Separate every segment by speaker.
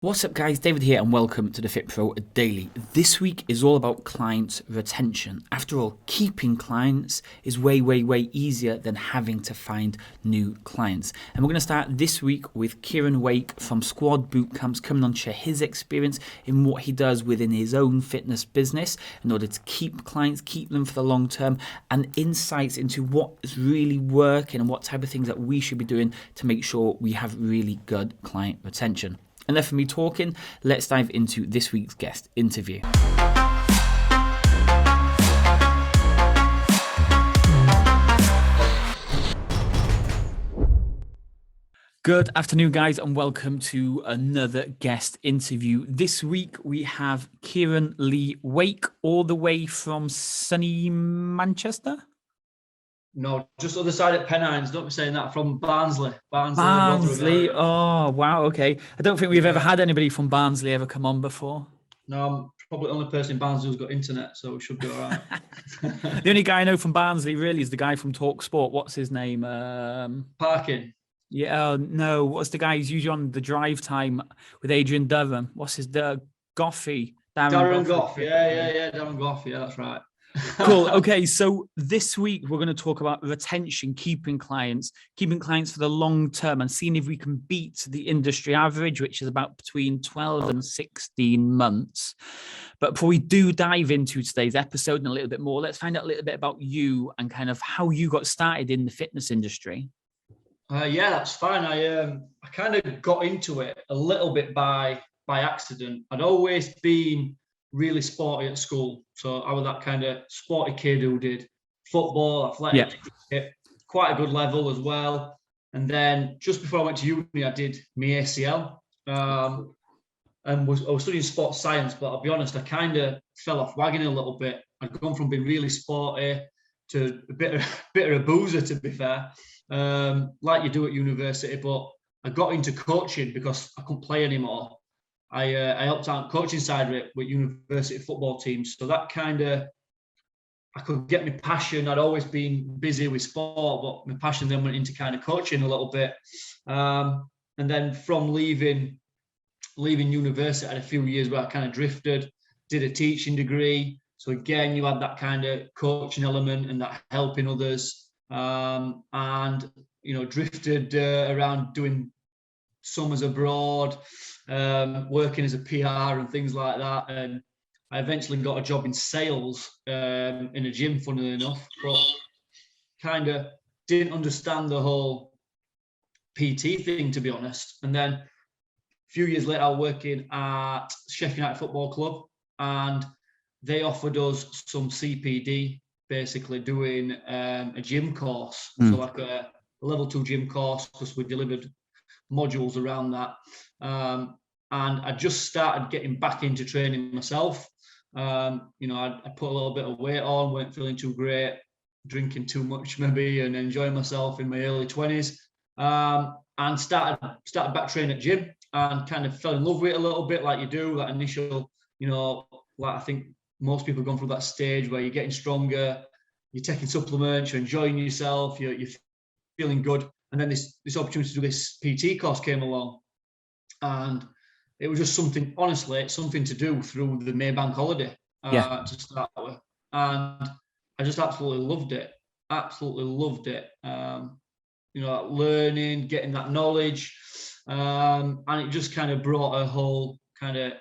Speaker 1: What's up, guys? David here, and welcome to the Fit Pro Daily. This week is all about client retention. After all, keeping clients is way easier than having to find new clients. And we're going to start this week with Kieran Wake from Squad Bootcamps coming on to share his experience in what he does within his own fitness business in order to keep clients, keep them for the long term, and insights into what is really working and what type of things that we should be doing to make sure we have really good client retention. Enough of me talking, let's dive into this week's guest interview. Good afternoon, guys, and welcome to another guest interview. This week we have Kieran Lee Wake, all the way from sunny Manchester.
Speaker 2: No, just other side at Pennines. Don't be saying that. From Barnsley.
Speaker 1: Barnsley. Oh, wow. Okay. I don't think we've ever had anybody from Barnsley ever come on before.
Speaker 2: No, I'm probably the only person in Barnsley who's got internet, so we should be all right.
Speaker 1: The only guy I know from Barnsley really is the guy from Talk Sport. What's his name?
Speaker 2: Parking.
Speaker 1: Yeah, no. What's the guy who's usually on the drive time with Adrian Durham? What's his Goffey?
Speaker 2: Darren Goff. Yeah. Darren Goff. Yeah, that's right.
Speaker 1: Cool. Okay, so this week we're going to talk about retention, keeping clients for the long term, and seeing if we can beat the industry average, which is about between 12 and 16 months. But before we do dive into today's episode and a little bit more, let's find out a little bit about you and kind of how you got started in the fitness industry.
Speaker 2: Yeah, that's fine. I kind of got into it a little bit by accident. I'd always been really sporty at school. So I was that kind of sporty kid who did football, athletics, cricket, quite a good level as well. And then just before I went to uni, I did my ACL and I was studying sports science, but I'll be honest, I kind of fell off wagon a little bit. I'd gone from being really sporty to a bit of a boozer, to be fair, like you do at university. But I got into coaching because I couldn't play anymore. I helped out coaching side of it with university football teams. So that kind of, I could get my passion. I'd always been busy with sport, but my passion then went into kind of coaching a little bit. And then from leaving university, I had a few years where I kind of drifted, did a teaching degree. So again, you had that kind of coaching element and that helping others. And, drifted around doing summers abroad, working as a PR and things like that. And I eventually got a job in sales in a gym, funnily enough, but kind of didn't understand the whole PT thing, to be honest. And then a few years later, I was working at Sheffield United Football Club, and they offered us some CPD, basically doing a gym course. So like a level 2 gym course, because we delivered modules around that. And I just started getting back into training myself. I put a little bit of weight on, weren't feeling too great, drinking too much maybe, and enjoying myself in my early 20s. And started back training at gym and kind of fell in love with it a little bit, like you do, that initial, like I think most people have gone through that stage where you're getting stronger, you're taking supplements, you're enjoying yourself, you're feeling good. And then this opportunity to do this PT course came along, and it was just something to do through the Maybank holiday to start with. And I just absolutely loved it. Learning, getting that knowledge, and it just kind of brought a whole kind of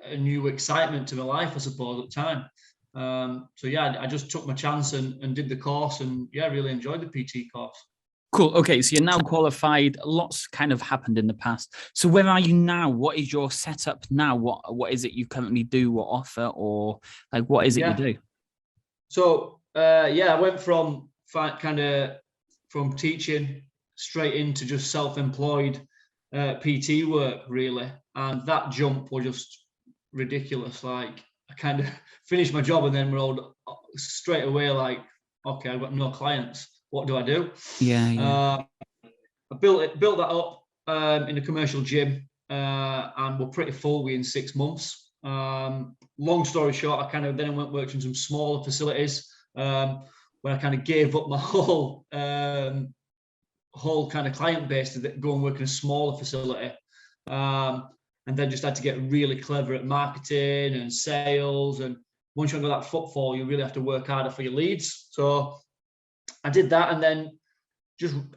Speaker 2: a new excitement to my life, I suppose, at the time. I just took my chance and did the course, and really enjoyed the PT course.
Speaker 1: Cool. Okay, so you're now qualified. Lots kind of happened in the past. So where are you now? What is your setup now? What is it you currently do or offer, or like what is it you do?
Speaker 2: So I went from teaching straight into just self-employed PT work, really, and that jump was just ridiculous. Like I kind of finished my job and then we're all straight away like, okay, I've got no clients. What do I do? I built that up in a commercial gym, and we're pretty full within 6 months. Long story short, I worked in some smaller facilities where I kind of gave up my whole kind of client base to go and work in a smaller facility. and then just had to get really clever at marketing and sales. And once you've got that footfall, you really have to work harder for your leads. So I did that, and then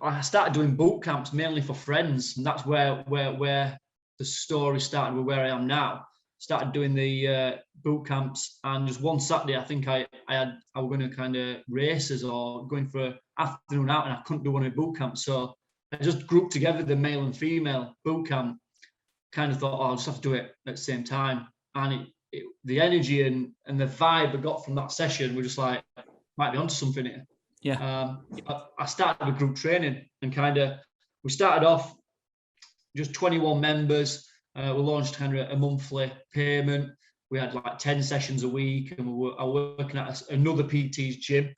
Speaker 2: I started doing boot camps mainly for friends, and that's where the story started with where I am now. Started doing the boot camps, and just one Saturday, I think I was going to kind of races or going for an afternoon out, and I couldn't do one of the boot camps, so I just grouped together the male and female boot camp. Kind of thought, I'll just have to do it at the same time, and the energy and the vibe I got from that session were just like, might be onto something here.
Speaker 1: Yeah.
Speaker 2: I started with group training, and we started off just 21 members. We launched kind of a monthly payment. We had like 10 sessions a week, and I was working at another PT's gym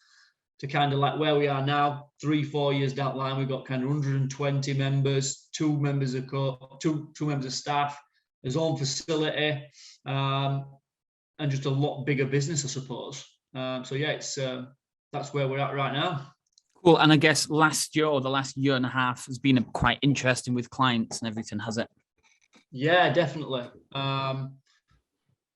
Speaker 2: to kind of like where we are now, 3-4 years down the line. We've got kind of 120 members, two members of staff, his own facility, and just a lot bigger business, I suppose. So yeah, it's that's where we're at right now.
Speaker 1: Cool. And I guess last year or the last year and a half has been quite interesting with clients and everything, has it?
Speaker 2: Yeah, definitely.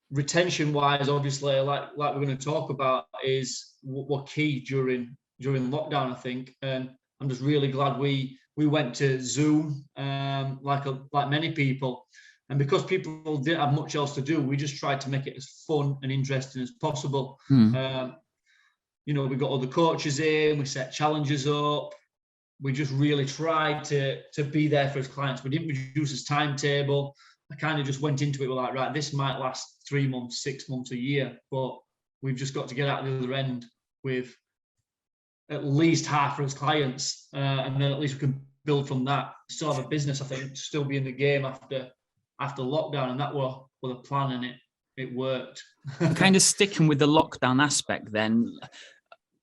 Speaker 2: Retention wise, obviously, like we're going to talk about, is what key during lockdown, I think. And I'm just really glad we went to Zoom, like many people. And because people didn't have much else to do, we just tried to make it as fun and interesting as possible. We got other coaches in, we set challenges up. We just really tried to be there for his clients. We didn't reduce his timetable. I kind of just went into it with like, right, this might last 3 months, 6 months, a year, but we've just got to get out the other end with at least half of his clients, and then at least we can build from that. Still have a business, I think, still be in the game after lockdown, and that was the plan, and it worked.
Speaker 1: Kind of sticking with the lockdown aspect then,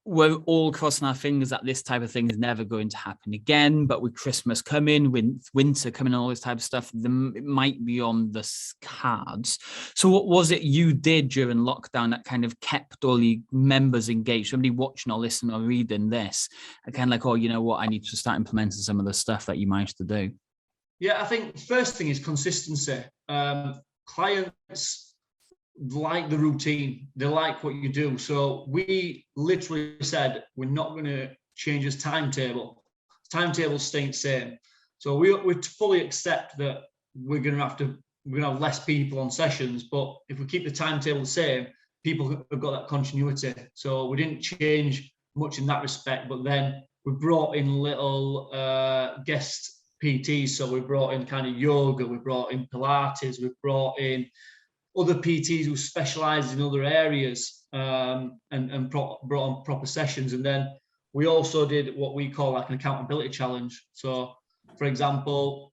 Speaker 1: we're all crossing our fingers that this type of thing is never going to happen again, but with Christmas coming, winter coming, and all this type of stuff, it might be on the cards. So what was it you did during lockdown that kind of kept all the members engaged? Somebody watching or listening or reading this, and kind of like, oh, you know what, I need to start implementing some of the stuff that you managed to do.
Speaker 2: Yeah, I think the first thing is consistency. Clients like the routine, they like what you do. So we literally said, we're not going to change his timetable. Timetable's staying the same. So we fully accept that we're going to have less people on sessions, but if we keep the timetable the same, people have got that continuity. So we didn't change much in that respect, but then we brought in little guest PTs. So we brought in kind of yoga, we brought in Pilates, we brought in other PTs who specialised in other areas, and brought on proper sessions. And then we also did what we call like an accountability challenge. So, for example,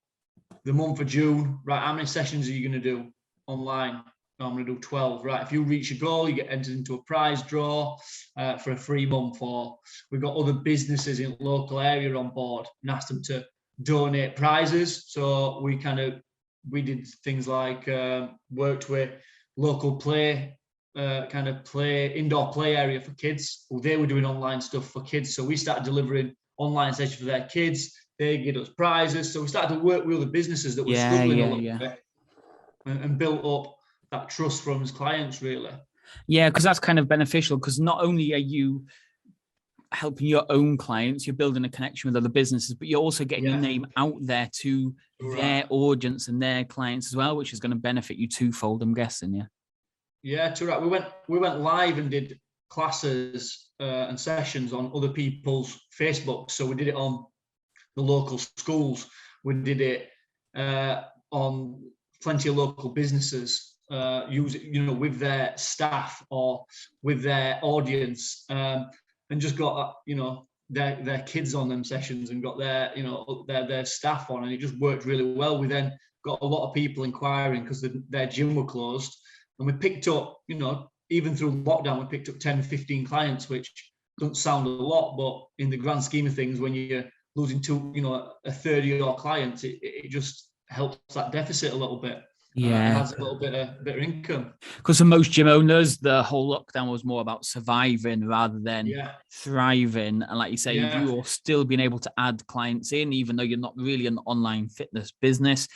Speaker 2: the month of June, right, how many sessions are you going to do online? No, I'm going to do 12. Right, if you reach your goal, you get entered into a prize draw for a free month. Or we've got other businesses in local area on board and asked them to donate prizes. So we did things like worked with local indoor play area for kids. Well, they were doing online stuff for kids. So we started delivering online sessions for their kids. They give us prizes. So we started to work with other businesses that were struggling a little bit, and built up that trust from his clients, really.
Speaker 1: Yeah, because that's kind of beneficial, because not only are you helping your own clients, you're building a connection with other businesses, but you're also getting your name out there to their audience and their clients as well, which is going to benefit you twofold, I'm guessing.
Speaker 2: Yeah, too right. We went live and did classes and sessions on other people's Facebook. So we did it on the local schools. We did it on plenty of local businesses, with their staff or with their audience. And just got their kids on them sessions, and got their staff on, and it just worked really well. We then got a lot of people inquiring because their gym were closed, and we picked up, even through lockdown, we picked up 10, 15 clients, which doesn't sound a lot, but in the grand scheme of things, when you're losing a third of your clients, it just helps that deficit a little bit.
Speaker 1: Yeah,
Speaker 2: it adds a little bit of income.
Speaker 1: Because for most gym owners, the whole lockdown was more about surviving rather than thriving. And like you say, you're still being able to add clients in, even though you're not really an online fitness business.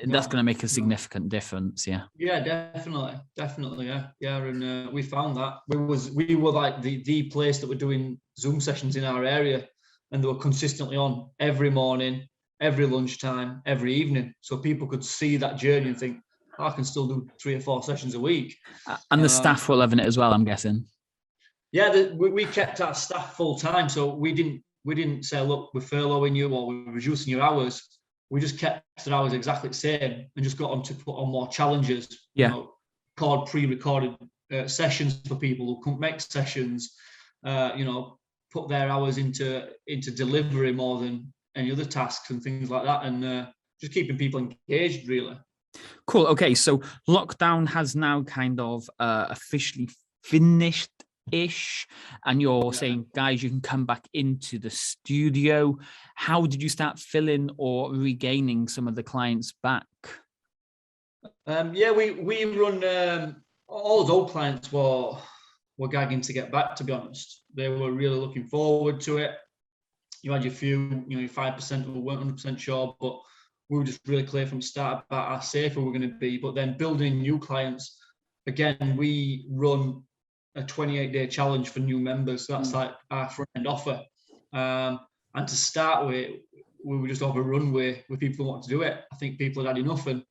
Speaker 1: that's
Speaker 2: No,
Speaker 1: going to make a
Speaker 2: no.
Speaker 1: significant difference. Yeah.
Speaker 2: Yeah, definitely, yeah. And we found that we were like the place that were doing Zoom sessions in our area, and they were consistently on every morning, every lunchtime, every evening, so people could see that journey and think, "Oh, I can still do 3 or 4 sessions a week."
Speaker 1: And the
Speaker 2: Um,
Speaker 1: staff were loving it as well, I'm guessing.
Speaker 2: yeah, we kept our staff full time, so we didn't say, look, we're furloughing you or we're reducing your hours. We just kept the hours exactly the same and just got them to put on more challenges.
Speaker 1: Yeah.
Speaker 2: Pre-recorded sessions for people who couldn't make sessions. Put their hours into delivery more than any other tasks and things like that, and just keeping people engaged, really.
Speaker 1: Cool. Okay, so lockdown has now kind of officially finished ish, and you're saying, guys, you can come back into the studio. How did you start filling or regaining some of the clients back?
Speaker 2: We run all those old clients were gagging to get back, to be honest. They were really looking forward to it. You had your few, your 5% who weren't 100% sure, but we were just really clear from the start about how safe we were going to be. But then building new clients, again, we run a 28-day challenge for new members. So that's like our front end offer. And to start with, we were just overrun with people who wanted to do it. I think people had enough. And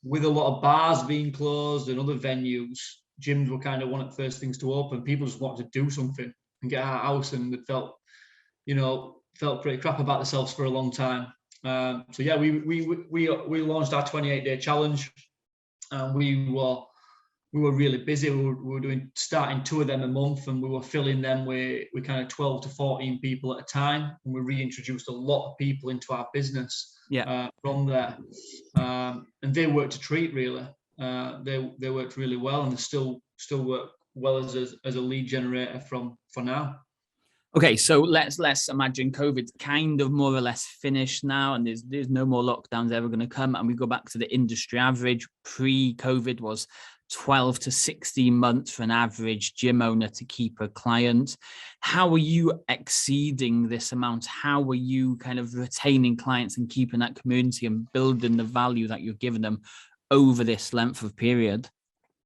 Speaker 2: with a lot of bars being closed and other venues, gyms were kind of one of the first things to open. People just wanted to do something and get out of the house, and they felt pretty crap about themselves for a long time. We launched our 28-day challenge, and we were really busy. We were starting 2 of them a month, and we were filling them with kind of 12 to 14 people at a time. And we reintroduced a lot of people into our business from there. And they worked a treat, really. They worked really well, and they still work well as a lead generator for now.
Speaker 1: Okay, so let's imagine COVID's kind of more or less finished now, and there's no more lockdowns ever going to come, and we go back to the industry average. Pre-COVID was 12 to 16 months for an average gym owner to keep a client. How are you exceeding this amount? How are you kind of retaining clients and keeping that community and building the value that you're giving them over this length of period?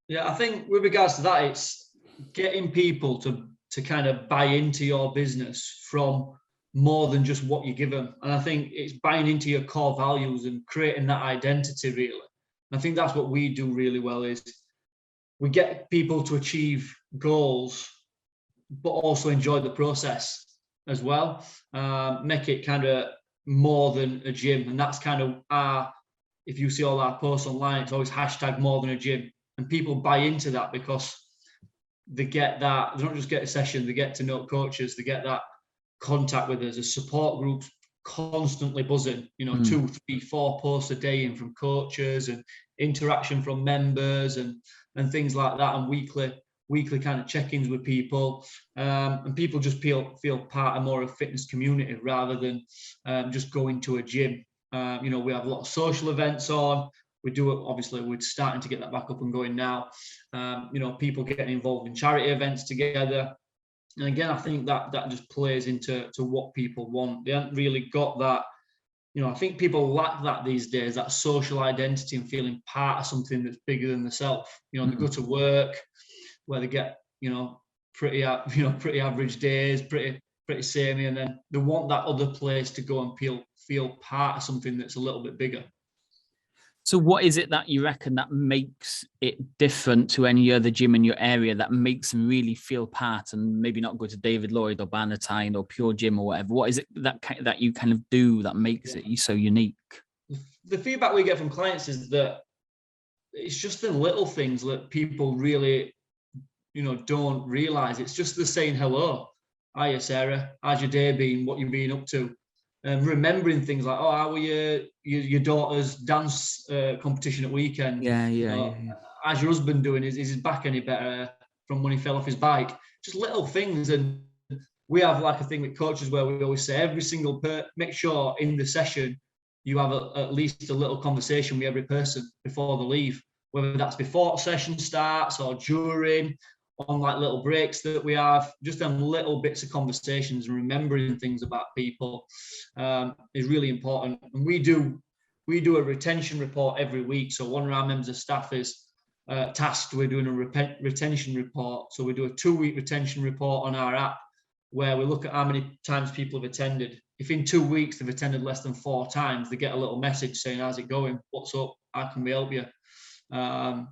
Speaker 2: Yeah, I think with regards to that, it's getting people to kind of buy into your business from more than just what you give them. And I think it's buying into your core values and creating that identity, really. And I think that's what we do really well, is we get people to achieve goals, but also enjoy the process as well. Make it kind of more than a gym. And that's kind of if you see all our posts online, it's always hashtag more than a gym. And people buy into that because they get that. They don't just get a session, they get to know coaches, they get that contact with us. A support group constantly buzzing, 2, 3, 4 posts a day in from coaches, and interaction from members and things like that, and weekly kind of check-ins with people, and people just feel part of more of a fitness community rather than just going to a gym. We have a lot of social events on. We do it, obviously, we're starting to get that back up and going now. People getting involved in charity events together. And again, I think that just plays into what people want. They haven't really got that. I think people lack that these days, that social identity and feeling part of something that's bigger than themselves. They go to work where they get, pretty average days, pretty samey, and then they want that other place to go and feel part of something that's a little bit bigger.
Speaker 1: So what is it that you reckon that makes it different to any other gym in your area, that makes them really feel part and maybe not go to David Lloyd or Bannatyne or Pure Gym or whatever? What is it that you kind of do that makes it so unique?
Speaker 2: The feedback we get from clients is that it's just the little things that people really, don't realize. It's just the saying hello. Hiya, Sarah. How's your day been? What you been up to? And remembering things like, oh, how were your daughter's dance competition at weekend?
Speaker 1: Yeah.
Speaker 2: How's your husband doing? Is his back any better from when he fell off his bike? Just little things. And we have like a thing with coaches where we always say every single make sure in the session you have at least a little conversation with every person before they leave, whether that's before session starts or during, on like little breaks that we have. Just them little bits of conversations and remembering things about people is really important. And we do we do a retention report every week. So one of our members of staff is tasked with doing a retention report. So we do a 2-week retention report on our app where we look at how many times people have attended. If in 2 weeks they've attended less than 4 times, they get a little message saying, how's it going? What's up? How can we help you? And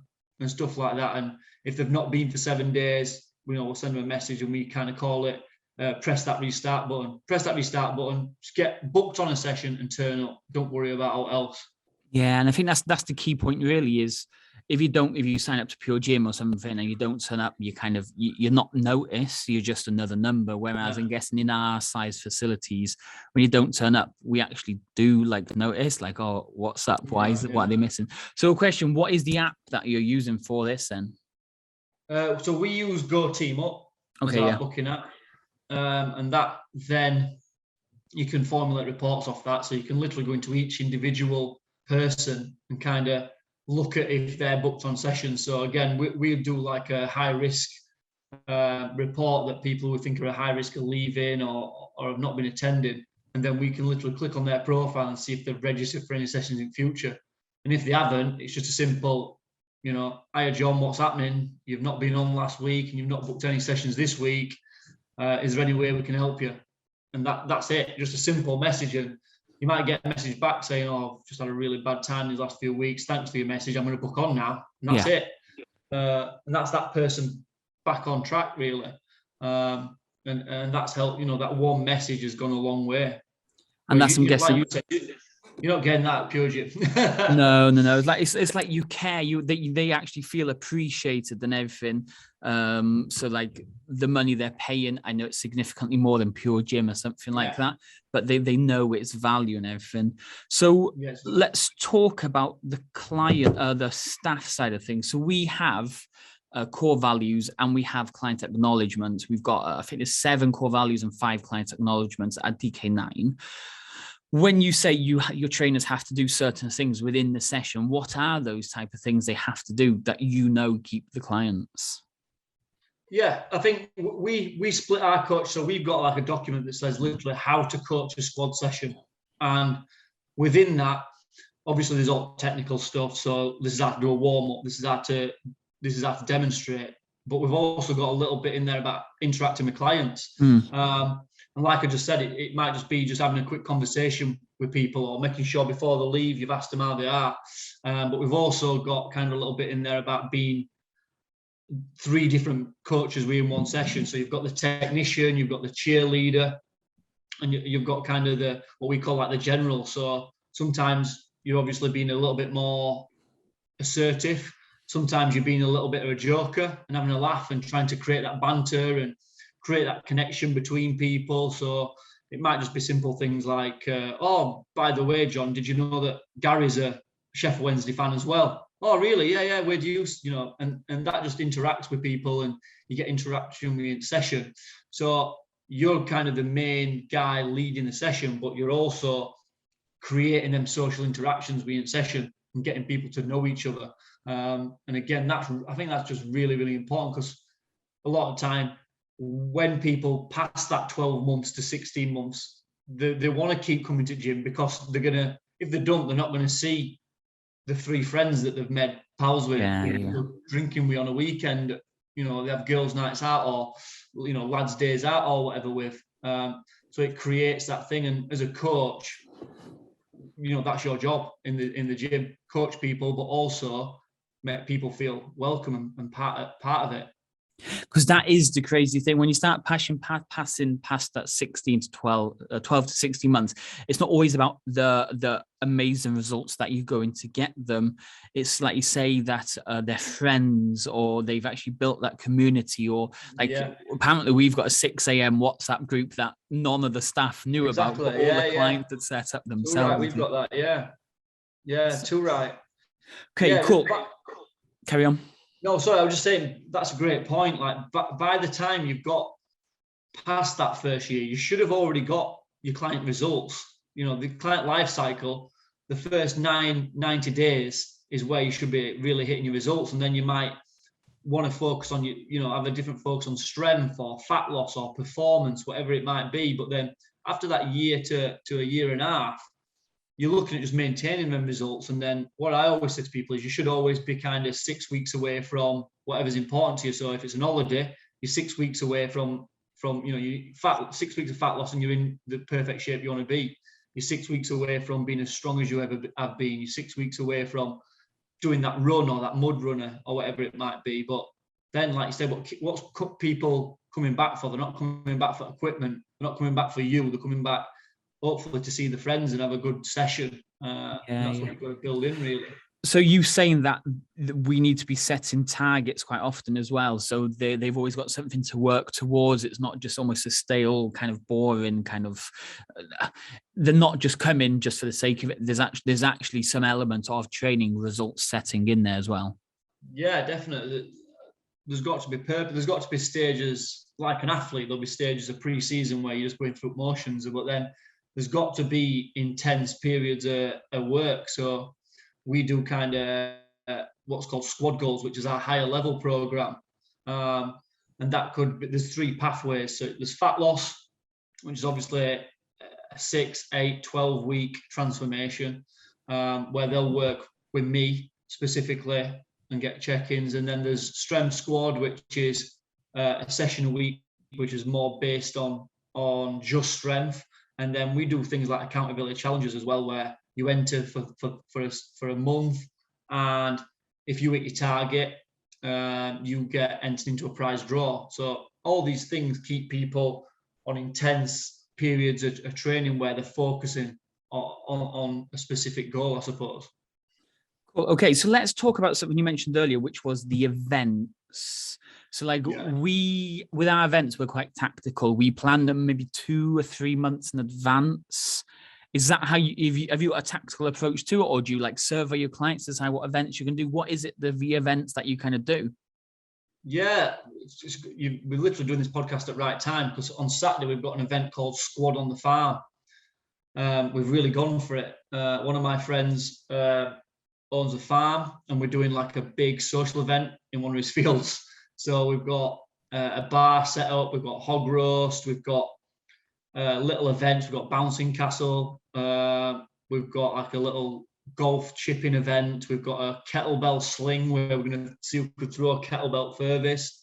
Speaker 2: stuff like that. And if they've not been for 7 days, we'll send them a message and we kind of call it press that restart button. Press that restart button, just get booked on a session and turn up. Don't worry about what else.
Speaker 1: Yeah, and I think that's the key point really is if you sign up to Pure Gym or something and you don't turn up, you're not noticed, you're just another number. Whereas I'm guessing in our size facilities, when you don't turn up, we actually do like notice, like, oh, what's up? Why is it? What are they missing? So, a question: what is the app that you're using for this then?
Speaker 2: So we use Go Team Up as our booking app, and that then you can formulate reports off that. So you can literally go into each individual person and kind of look at if they're booked on sessions. So again, we do like a high risk report that people we think are a high risk of leaving or have not been attending. And then we can literally click on their profile and see if they've registered for any sessions in future. And if they haven't, it's just a simple, hiya John, what's happening? You've not been on last week and you've not booked any sessions this week. Is there any way we can help you? And that's it, just a simple message. And you might get a message back saying, oh, I've just had a really bad time these last few weeks. Thanks for your message. I'm going to book on now. And that's it. And that's that person back on track, really. And that's helped, that one message has gone a long way.
Speaker 1: And that's, I'm guessing...
Speaker 2: You're not getting that at Pure Gym.
Speaker 1: No. It's like you care. They actually feel appreciated and everything. So like the money they're paying, I know it's significantly more than Pure Gym or something like that, but they know its value and everything. So let's talk about the client, the staff side of things. So we have core values and we have client acknowledgements. We've got, I think there's 7 core values and 5 client acknowledgements at DK9. When you say your trainers have to do certain things within the session, what are those type of things they have to do that keep the clients?
Speaker 2: Yeah, I think we split our coach. So we've got like a document that says literally how to coach a squad session. And within that, obviously there's all technical stuff. So this is how to do a warm-up. This is how to demonstrate. But we've also got a little bit in there about interacting with clients. And like I just said, it might just be just having a quick conversation with people or making sure before they leave, you've asked them how they are. But we've also got kind of a little bit in there about being 3 different coaches in one session. So you've got the technician, you've got the cheerleader, and you've got kind of what we call like the general. So sometimes you're obviously being a little bit more assertive. Sometimes you're being a little bit of a joker and having a laugh and trying to create that banter and create that connection between people. So it might just be simple things like, oh, by the way, John, did you know that Gary's a Sheffield Wednesday fan as well? Oh, really? Yeah. Where do you, and that just interacts with people and you get interaction with the session. So you're kind of the main guy leading the session, but you're also creating them social interactions within session and getting people to know each other. And again, I think that's just really, really important because a lot of time, when people pass that 12 months to 16 months, they want to keep coming to gym because if they don't, they're not going to see the 3 friends that they've made pals with, drinking with on a weekend, they have girls' nights out or, lads' days out or whatever with. So it creates that thing. And as a coach, that's your job in the gym, coach people, but also make people feel welcome and part of it.
Speaker 1: Because that is the crazy thing. When you start passing past that 16 to 12 to 16 months, it's not always about the amazing results that you're going to get them. It's like you say that they're friends or they've actually built that community or apparently we've got a 6 a.m. WhatsApp group that none of the staff knew about, but all the clients had set up themselves.
Speaker 2: Right, we've got that, too right.
Speaker 1: Okay, cool. Carry on.
Speaker 2: No, sorry, I was just saying that's a great point. Like, by the time you've got past that first year, you should have already got your client results. The client life cycle, the first 90 days is where you should be really hitting your results. And then you might want to focus on, have a different focus on strength or fat loss or performance, whatever it might be. But then after that year to a year and a half, you're looking at just maintaining them results. And then what I always say to people is you should always be kind of 6 weeks away from whatever's important to you. So if it's an holiday, you're 6 weeks away from 6 weeks of fat loss and you're in the perfect shape you want to be. You're 6 weeks away from being as strong as you ever have been. You're 6 weeks away from doing that run or that mud runner or whatever it might be. But then, like you said, what's people coming back for? They're not coming back for equipment. They're not coming back for you. They're coming back hopefully to see the friends and have a good session. And that's what you've got to build in, really.
Speaker 1: So you saying that we need to be setting targets quite often as well. So they've always got something to work towards. It's not just almost a stale kind of boring kind of, they're not just coming just for the sake of it. There's actually some element of training results setting in there as well.
Speaker 2: Yeah, definitely. There's got to be purpose. There's got to be stages like an athlete. There'll be stages of pre-season where you're just going through motions, but then there's got to be intense periods of work. So we do kind of what's called squad goals, which is our higher level program. And that could be, there's 3 pathways. So there's fat loss, which is obviously a 6, 8, 12 week transformation, where they'll work with me specifically and get check-ins. And then there's strength squad, which is a session a week, which is more based on just strength. And then we do things like accountability challenges as well, where you enter for a month, and if you hit your target, you get entered into a prize draw. So all these things keep people on intense periods of training where they're focusing on a specific goal, I suppose.
Speaker 1: Cool. Okay, so let's talk about something you mentioned earlier, which was the events. So with our events, we're quite tactical. We plan them maybe 2 or 3 months in advance. Is that how have you got a tactical approach to it, or do you like survey your clients to decide what events you can do? What is it, the events that you kind of do?
Speaker 2: Yeah, we're literally doing this podcast at right time, because on Saturday we've got an event called Squad on the Farm. We've really gone for it. One of my friends owns a farm, and we're doing like a big social event in one of his fields. So we've got a bar set up, we've got hog roast, we've got little events, we've got bouncing castle, we've got like a little golf chipping event, we've got a kettlebell sling where we're going to see who could throw a kettlebell furthest.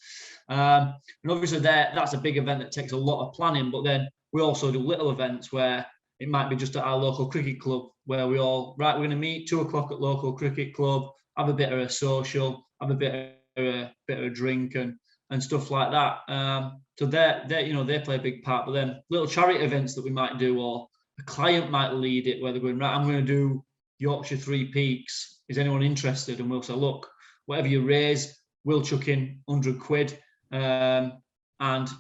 Speaker 2: And obviously that's a big event that takes a lot of planning, but then we also do little events where it might be just at our local cricket club, where we're going to meet 2 o'clock at local cricket club, have a bit of a social, have a bit of a drink and stuff like that. So they play a big part. But then little charity events that we might do, or a client might lead it, where they're going, right, I'm going to do Yorkshire 3 Peaks. Is anyone interested? And we'll say, look, whatever you raise, we'll chuck in 100 quid. And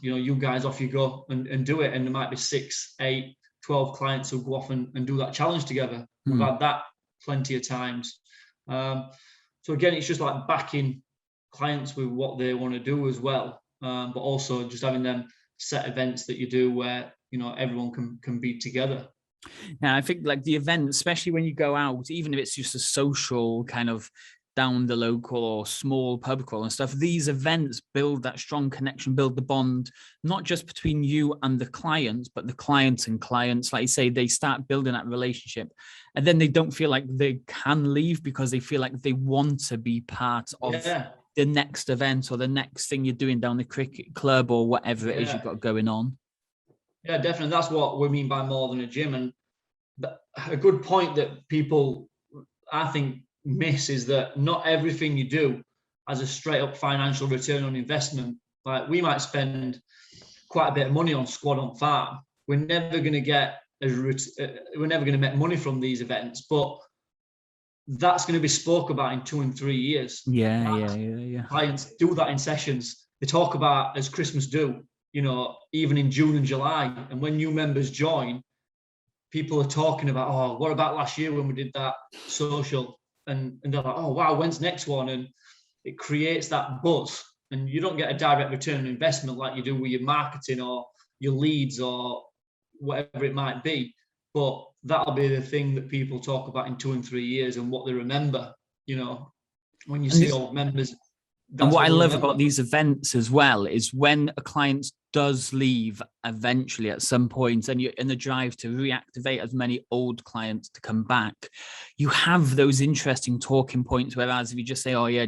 Speaker 2: you guys off you go and do it. And there might be 6, 8, 12 clients who go off and do that challenge together. We've had that plenty of times. So again, it's just like backing clients with what they want to do as well, but also just having them set events that you do where everyone can be together.
Speaker 1: Yeah, I think like the event, especially when you go out, even if it's just a social kind of down the local or small pub crawl and stuff, these events build that strong connection, build the bond, not just between you and the clients, but the clients and clients. Like you say, they start building that relationship, and then they don't feel like they can leave because they feel like they want to be part of the next event or the next thing you're doing down the cricket club or whatever it is you've got going on.
Speaker 2: Yeah, definitely. That's what we mean by more than a gym. And a good point that people, I think, miss is that not everything you do has a straight up financial return on investment. Like, we might spend quite a bit of money on Squad on Farm. We're never going to make money from these events, but that's going to be spoke about in 2 and 3 years.
Speaker 1: Yeah.
Speaker 2: Clients do that in sessions. They talk about, as Christmas do, even in June and July. And when new members join, people are talking about, oh, what about last year when we did that social? And they're like, oh, wow, when's next one? And it creates that buzz. And you don't get a direct return on investment like you do with your marketing or your leads or whatever it might be. But that'll be the thing that people talk about in 2 and 3 years and what they remember, when you see old members
Speaker 1: And
Speaker 2: that's
Speaker 1: what
Speaker 2: what
Speaker 1: I
Speaker 2: we
Speaker 1: love
Speaker 2: remember.
Speaker 1: about these events as well is when a client does leave eventually at some point and you're in the drive to reactivate as many old clients to come back, you have those interesting talking points. Whereas if you just say, oh yeah,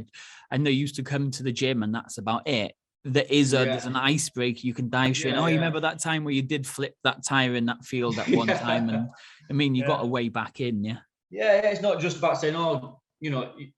Speaker 1: I know you used to come to the gym and that's about it. There's an icebreaker you can dive straight.
Speaker 2: Yeah,
Speaker 1: Oh, you
Speaker 2: yeah.
Speaker 1: remember that time where you did flip that tire in that field at one time?
Speaker 2: Yeah.
Speaker 1: And I mean, you got
Speaker 2: Yeah.
Speaker 1: a way back in, yeah.
Speaker 2: Yeah, it's not just about saying, oh,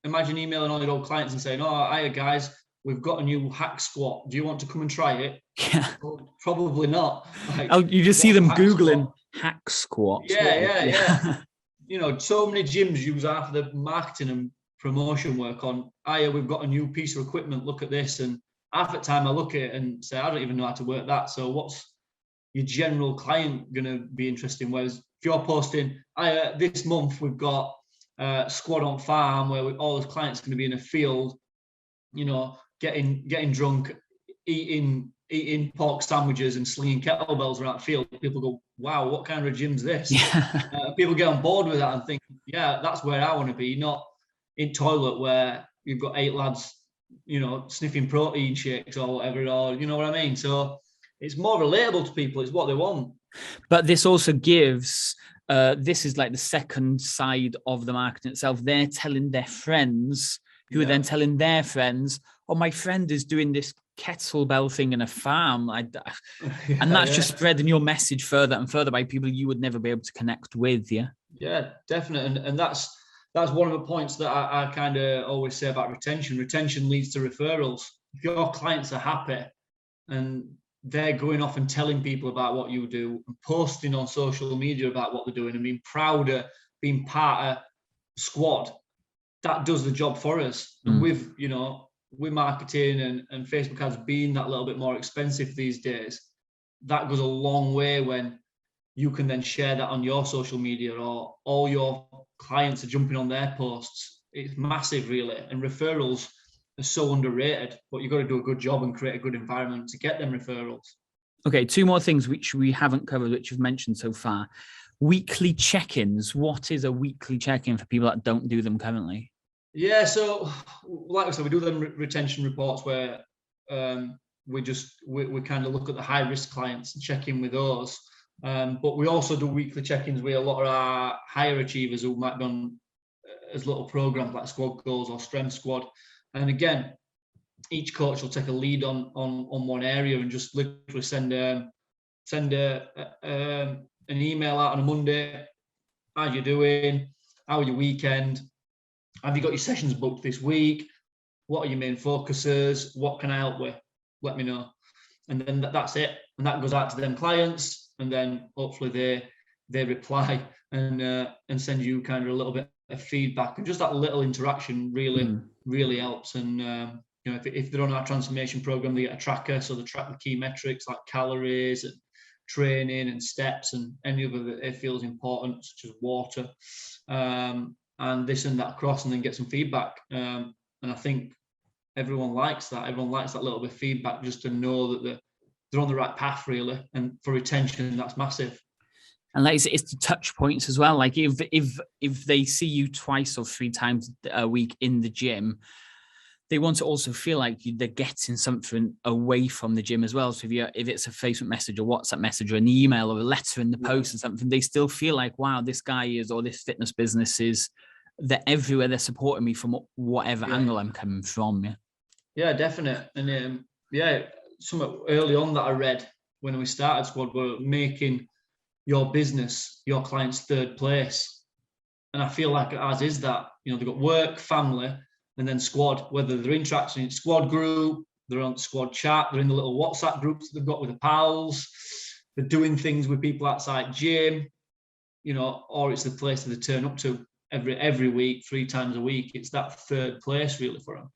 Speaker 2: imagine emailing all your old clients and saying, oh, hiya guys, we've got a new hack squat. Do you want to come and try it?
Speaker 1: Yeah.
Speaker 2: Well, probably not. Like,
Speaker 1: Oh, you just see
Speaker 2: what's a
Speaker 1: them
Speaker 2: hack
Speaker 1: Googling
Speaker 2: squat?
Speaker 1: hack squats.
Speaker 2: Yeah. So many gyms use half the marketing and promotion work on, hiya, we've got a new piece of equipment, look at this. And half the time I look at it and say, I don't even know how to work that. So what's your general client going to be interested in? Whereas if you're posting, this month we've got squad on farm where all the clients going to be in a field, getting drunk, eating pork sandwiches and slinging kettlebells around the field. People go, wow, what kind of gym's this?
Speaker 1: Yeah.
Speaker 2: People get on board with that and think, yeah, that's where I want to be, not in toilet where you've got 8 lads, sniffing protein shakes or whatever, or you know what I mean? So it's more relatable to people. It's what they want.
Speaker 1: But this also gives, this is like the second side of the marketing itself. They're telling their friends who are then telling their friends, oh, my friend is doing this kettlebell thing in a farm. And that's just spreading your message further and further by people you would never be able to connect with. Yeah.
Speaker 2: Yeah, definitely. And that's one of the points that I kind of always say about retention. Retention leads to referrals. If your clients are happy and they're going off and telling people about what you do and posting on social media about what they're doing and being proud of being part of squad, that does the job for us. And with marketing and Facebook ads being that little bit more expensive these days, that goes a long way when you can then share that on your social media or all your clients are jumping on their posts. It's massive, really. And referrals are so underrated, but you've got to do a good job and create a good environment to get them referrals.
Speaker 1: Okay, 2 more things which we haven't covered, which you've mentioned so far. Weekly check-ins. What is a weekly check-in for people that don't do them currently?
Speaker 2: Yeah, so like I said, we do them retention reports where we kind of look at the high-risk clients and check in with those. But we also do weekly check-ins with a lot of our higher achievers who might be on as little programs like Squad Goals or Strength Squad. And again, each coach will take a lead on one area and just literally send an email out on a Monday. How you doing? How was your weekend? Have you got your sessions booked this week? What are your main focuses? What can I help with? Let me know. And then that's it. And that goes out to them clients. And then hopefully they reply and send you kind of a little bit of feedback. And just that little interaction really helps. And if they're on our transformation program, they get a tracker, so they track the key metrics like calories and training and steps and any other that it feels important, such as water, and they send that across and then get some feedback. And I think everyone likes that. Everyone likes that little bit of feedback just to know that they're on the right path, really. And for retention, that's massive.
Speaker 1: And like it's the touch points as well. Like if they see you 2 or 3 times a week in the gym, they want to also feel like they're getting something away from the gym as well. So if it's a Facebook message or WhatsApp message or an email or a letter in the post or something, they still feel like, wow, this guy is, or this fitness business is, they're everywhere. They're supporting me from whatever angle I'm coming from.
Speaker 2: Yeah, definitely. And something early on that I read when we started Squad were making your business, your client's third place. And I feel like ours is that. They've got work, family, and then squad, whether they're interacting in squad group, they're on squad chat, they're in the little WhatsApp groups that they've got with the pals, they're doing things with people outside gym, or it's the place that they turn up to every week, 3 times a week. It's that third place really for them.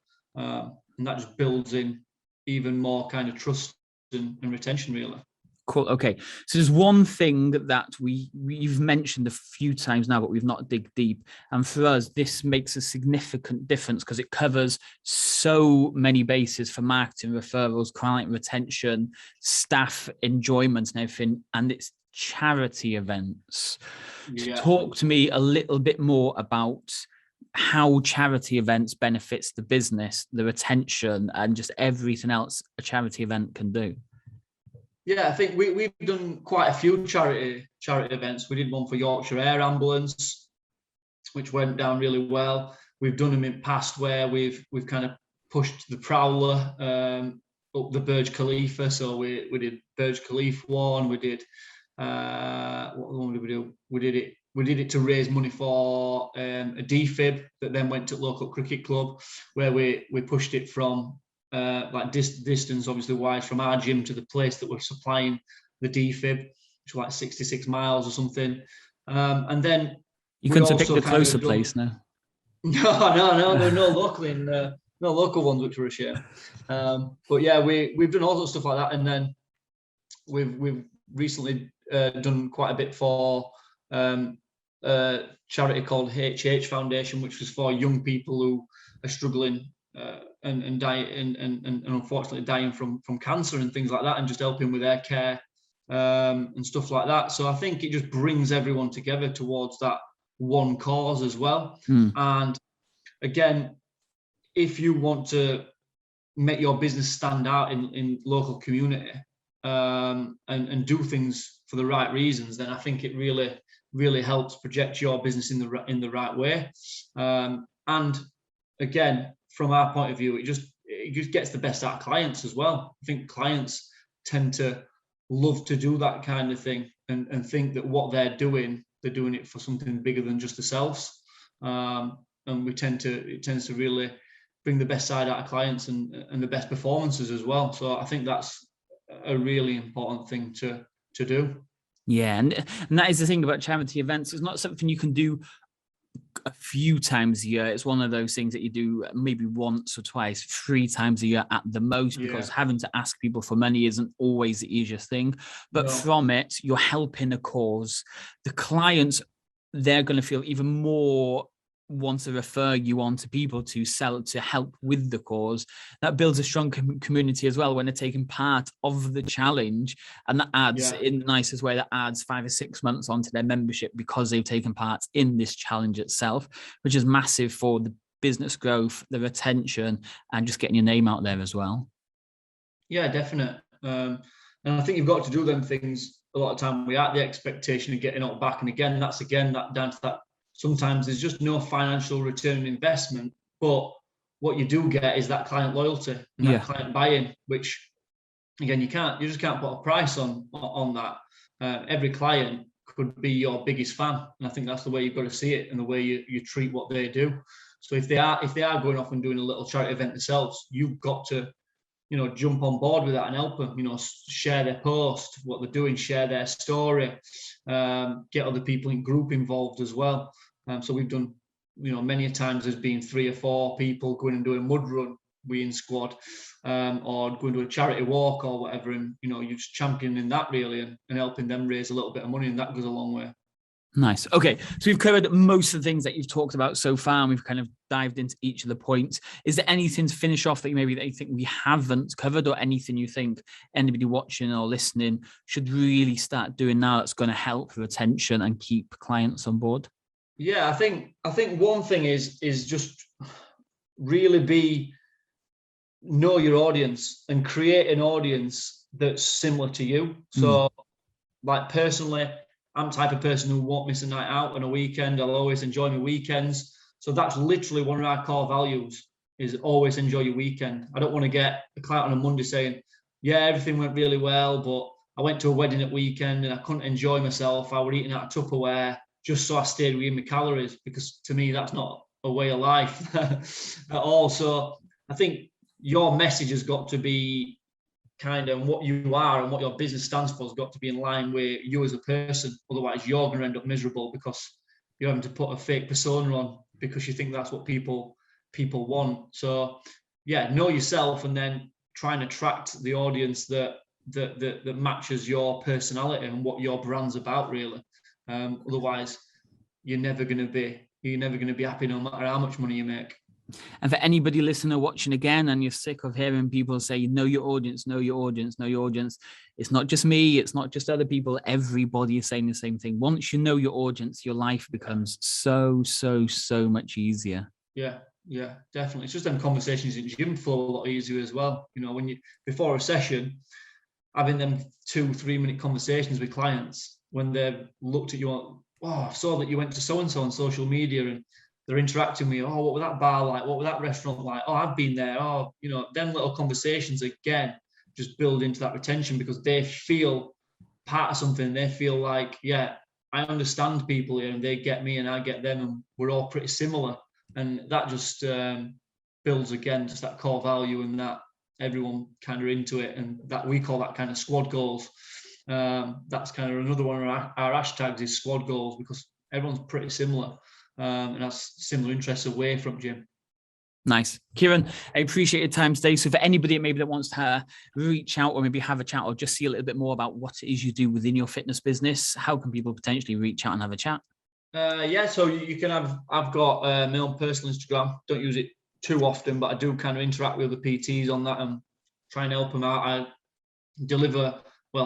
Speaker 2: And that just builds in even more kind of trust and retention, really.
Speaker 1: Cool. Okay. So there's one thing that we've mentioned a few times now, but we've not dig deep. And for us, this makes a significant difference because it covers so many bases for marketing, referrals, client retention, staff enjoyment and everything. And it's charity events. So talk to me a little bit more about how charity events benefits the business, the retention, and just everything else a charity event can do.
Speaker 2: Yeah, I think we've done quite a few charity events. We did one for Yorkshire Air Ambulance, which went down really well. We've done them in past where we've kind of pushed the Prowler up the Burj Khalifa. So we did Burj Khalifa one. We did what one did we do? We did it to raise money for a defib that then went to local cricket club, where we pushed it from like distance, obviously wise, from our gym to the place that we're supplying the defib, which was like 66 miles or something. And then
Speaker 1: you couldn't pick the closer place now.
Speaker 2: No, there are no local ones, which were a shame. But yeah, we've done all sorts of stuff like that, and then we've recently done quite a bit for a charity called HH Foundation, which was for young people who are struggling and dying and unfortunately dying from cancer and things like that, and just helping with their care and stuff like that. So I think it just brings everyone together towards that one cause as well. And again, if you want to make your business stand out in local community and do things for the right reasons, then I think it really helps project your business in the right way. And again, from our point of view, it just gets the best out of clients as well. I think clients tend to love to do that kind of thing and think that what they're doing it for something bigger than just themselves. And it tends to really bring the best side out of clients and the best performances as well. So I think that's a really important thing to do.
Speaker 1: Yeah, and that is the thing about charity events. It's not something you can do a few times a year. It's one of those things that you do maybe once or twice, 3 times a year at the most, because having to ask people for money isn't always the easiest thing. But from it, you're helping a cause. The clients, they're going to feel even more want to refer you on to people to help with the cause. That builds a strong community as well when they're taking part of the challenge, and that adds in the nicest way, that adds 5 or 6 months onto their membership because they've taken part in this challenge itself, which is massive for the business growth, the retention, and just getting your name out there as well.
Speaker 2: Yeah, definitely. And I think you've got to do them things a lot of time without the expectation of getting it back. And again, that's that down to that. Sometimes there's just no financial return on investment, but what you do get is that client loyalty and that client buy-in, which again, you just can't put a price on that. Every client could be your biggest fan, and I think that's the way you've got to see it and the way you treat what they do. So if they are going off and doing a little charity event themselves, you've got to jump on board with that and help them, share their post, what they're doing, share their story, get other people in group involved as well. So we've done, many times there's been 3 or 4 people going and doing a mud run, we in squad, or going to a charity walk or whatever. And, you're just championing that really and helping them raise a little bit of money, and that goes a long way.
Speaker 1: Nice. Okay, so we've covered most of the things that you've talked about so far, and we've kind of dived into each of the points. Is there anything to finish off that you think we haven't covered, or anything you think anybody watching or listening should really start doing now that's going to help retention and keep clients on board?
Speaker 2: Yeah, I think one thing is just really know your audience and create an audience that's similar to you. So, like personally, I'm the type of person who won't miss a night out on a weekend. I'll always enjoy my weekends. So that's literally one of our core values, is always enjoy your weekend. I don't want to get a client on a Monday saying, yeah, everything went really well, but I went to a wedding at weekend and I couldn't enjoy myself. I was eating out of Tupperware just so I stayed within my calories, because to me, that's not a way of life at all. So I think your message has got to be kind of what you are and what your business stands for has got to be in line with you as a person. Otherwise, you're going to end up miserable because you're having to put a fake persona on because you think that's what people want. So yeah, know yourself and then try and attract the audience that matches your personality and what your brand's about, really. Otherwise, you're never going to be happy no matter how much money you make.
Speaker 1: And for anybody listening or watching again, and you're sick of hearing people say, know your audience, know your audience, know your audience. It's not just me. It's not just other people. Everybody is saying the same thing. Once you know your audience, your life becomes so much easier.
Speaker 2: Yeah, definitely. It's just them conversations in gym flow a lot easier as well. When you, before a session, having them 2-3 minute conversations with clients when they've looked at you, oh, I saw that you went to so-and-so on social media and they're interacting with you. Oh, what was that bar like? What was that restaurant like? Oh, I've been there. Oh, them little conversations again just build into that retention because they feel part of something. They feel like, yeah, I understand people here and they get me and I get them and we're all pretty similar. And that just builds again just that core value and that everyone kind of into it, and that we call that kind of squad goals. That's kind of another one of our hashtags is squad goals because everyone's pretty similar and has similar interests away from gym.
Speaker 1: Nice. Kieren, I appreciate your time today. So for anybody maybe that wants to reach out or maybe have a chat or just see a little bit more about what it is you do within your fitness business, how can people potentially reach out and have a chat?
Speaker 2: So you can I've got my own personal Instagram. Don't use it too often, but I do kind of interact with the PTs on that and try and help them out. I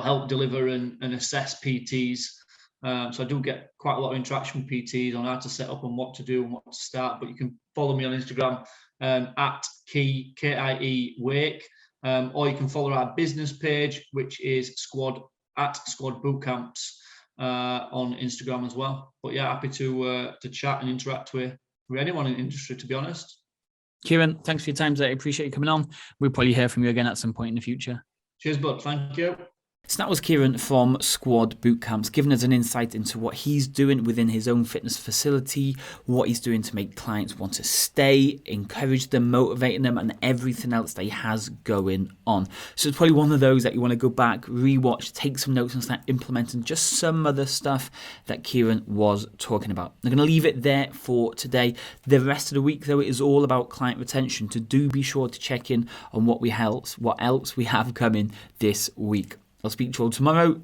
Speaker 2: help deliver and assess PTs. So I do get quite a lot of interaction with PTs on how to set up and what to do and what to start. But you can follow me on Instagram at Kie Wake, or you can follow our business page, which is Squad Bootcamps on Instagram as well. But yeah, happy to chat and interact with anyone in the industry, to be honest.
Speaker 1: Kieren, thanks for your time today. I appreciate you coming on. We'll probably hear from you again at some point in the future.
Speaker 2: Cheers, bud. Thank you.
Speaker 1: So that was Kieren from Squad Bootcamps, giving us an insight into what he's doing within his own fitness facility, what he's doing to make clients want to stay, encourage them, motivating them, and everything else that he has going on. So it's probably one of those that you want to go back, rewatch, take some notes and start implementing just some other stuff that Kieren was talking about. I'm going to leave it there for today. The rest of the week, though, is all about client retention. So do be sure to check in on what else we have coming this week. I'll speak to you all tomorrow.